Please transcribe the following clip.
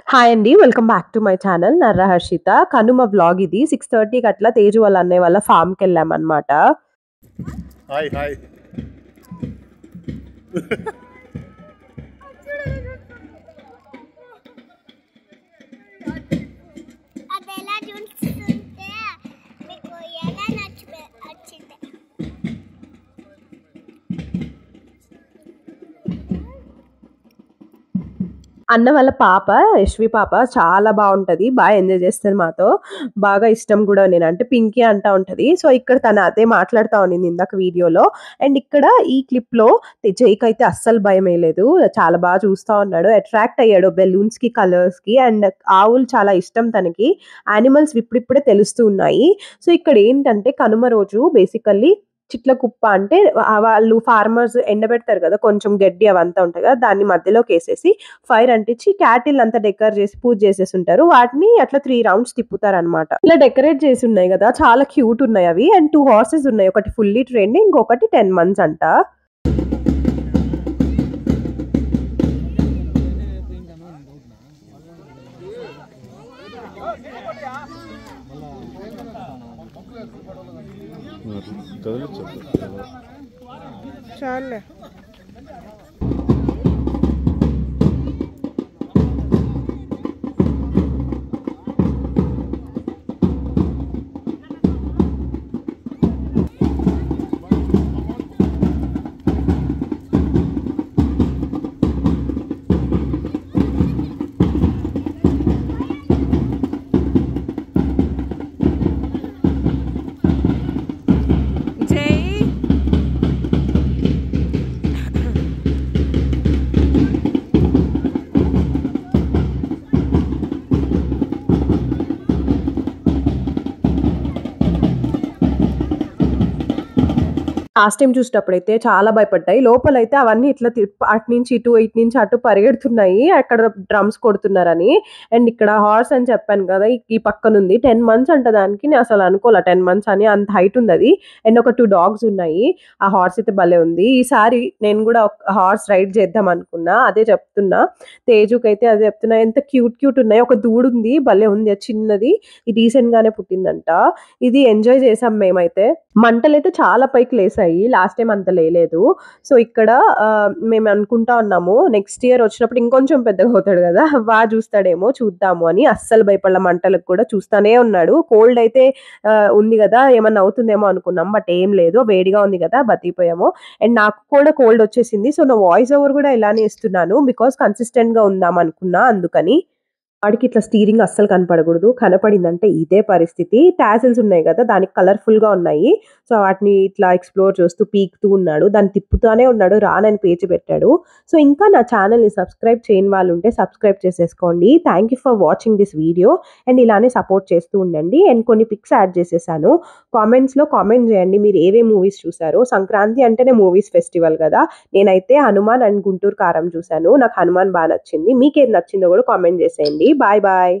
Hi అండి. Welcome back to my channel Narra Harshitha. Kanuma vlog ఇది. 6:30కి అట్లా తేజు వాళ్ళ అన్నయ్య వాళ్ళ ఫార్మ్‌కెళ్ళామనమాట. హాయ్ హాయ్ అదెలా చూస్తుంటే మీకు ఎలా వచ్చింది? అన్న వాళ్ళ పాప, యశ్వి పాప చాలా బావుంటది. ఎంజాయ్ చేస్తది మాతో. బాగా ఇష్టం గూడా నేనంటే పింకీ అంటా ఉంటది. సో, ఇక్కడ తను అదే మాట్లాడుతా ఉన్నింది ఇందాక వీడియోలో. అండ్ ఇక్కడ ఈ క్లిప్‌లో జైకయితే అస్సలు భయమేయలేదు. చాలా చూస్తా ఉన్నాడు. అట్రాక్ట్ అయ్యాడు బెలూన్స్‌కి, కలర్స్‌కి. అండ్ ఆవులు చాలా ఇష్టం తనకి. యానిమల్స్ ఇప్పుడిప్పుడే తెలుస్తూ ఉన్నాయి. సో, ఇక్కడేంటంటే కనుమ రోజు బేసికల్లీ చిట్ల కుప్ప అంటే వాళ్ళు ఫార్మర్స్ ఎండబెడతారు కదా! కొంచెం గడ్డి అవంతా ఉంటాయి కదా! దాన్ని మధ్యలోకేసేసి ఫైర్ అంటించి క్యాటిల్ అంతా డెకర్ చేసి పూజ చేసేసుంటారు. వాటిని అట్లా 3 రౌండ్స్ తిప్పుతారనమాట. ఇలా డెకరేట్ చేసి ఉన్నాయి కదా! చాలా క్యూట్ ఉన్నాయి అవి. అండ్ 2 హార్సెస్ ఉన్నాయి. ఒకటి ఫుల్లీ ట్రైన్డ్, ఇంకొకటి 10 మంత్స్ అంట. చాలే లాస్ట్ టైమ్ చూసేటప్పుడైతే చాలా భయపడ్డాయి. లోపలైతే అవన్నీ ఇట్లా అటు నుంచి ఇటు, ఇటు నుంచి అటు పరిగెడుతున్నాయి. అక్కడ డ్రమ్స్ కొడుతున్నారని. అండ్ ఇక్కడ హార్స్ అని చెప్పాను కదా! ఈ పక్కనుంది. 10 మంత్స్ అంట దానికి. నేను అసలు అనుకోలే 10 మంత్స్ అని. అంత హైట్ ఉందది. అండ్ ఒక 2 డాగ్స్ ఉన్నాయి. ఆ హార్స్ అయితే భలే ఉంది. ఈసారి నేను కూడా ఒక హార్స్ రైడ్ చేద్దాం అనుకున్నా. అదే చెప్తున్నా. తేజుకైతే అదే చెప్తున్నా. ఎంత క్యూట్ క్యూట్ ఉన్నాయి. ఒక దూడుంది. భలే ఉంది. అది చిన్నది. ఇది రీసెంట్‌గానే పుట్టిందంట. ఇది ఎంజాయ్ చేసాం మేమైతే. మంటలైతే చాలా పైకి లేసాయి. లాస్ట్ టైమ్ అంత లేలేదు. సో, ఇక్కడ మేము అనుకుంటా ఉన్నాము నెక్స్ట్ ఇయర్ వచ్చినప్పుడు ఇంకొంచెం పెద్దగా అవుతాడు గదా! చూస్తాడేమో చూద్దాము అని. అస్సలు భయపడల మంటలకు కూడా చూస్తానే ఉన్నాడు. కోల్డ్ అయితే ఉంది గదా! ఏమన్నా అవుతుందేమో అనుకున్నాం. బట్ ఏం లేదు. వేడిగా ఉంది గదా! బతికిపోయాము. అండ్ నాకు కూడా కోల్డ్ వచ్చేసింది. సో, నా వాయిస్ ఓవర్ కూడా ఇలానే ఇస్తున్నాను. బికాజ్ కన్సిస్టెంట్‌గా ఉందాం అనుకున్నా అందుకని. వాడికి ఇట్లా స్టీరింగ్ అస్సలు కనపడకూడదు. కనపడిందంటే ఇదే పరిస్థితి. టాసిల్స్ ఉన్నాయి గదా! దానికి కలర్‌ఫుల్‌గా ఉన్నాయి. సో, వాటిని ఇట్లా ఎక్స్‌ప్లోర్ చేస్తూ పీకుతూ ఉన్నాడు. దాన్ని తిప్పుతానే ఉన్నాడు. రానని పేచి పెట్టాడు. సో, ఇంకా నా ఛానెల్‌ని సబ్స్క్రైబ్ చేయని వాళ్ళుంటే సబ్స్క్రైబ్ చేసేసుకోండి. Thank you for watching this video. And ఇలానే సపోర్ట్ చేస్తూ ఉండండి. అండ్ కొన్ని పిక్స్ యాడ్ చేసేసాను. కామెంట్స్‌లో కామెంట్ చేయండి. మీరు ఏవేం మూవీస్ చూసారో. సంక్రాంతి అంటేనే మూవీస్ ఫెస్టివల్ గదా! నేనైతే 'హనుమాన్' అండ్ 'గుంటూరు కారం' చూసాను. నాకు 'హనుమాన్' నచ్చింది. మీకేది నచ్చిందో కూడా కామెంట్ చేసేయండి. Bye bye.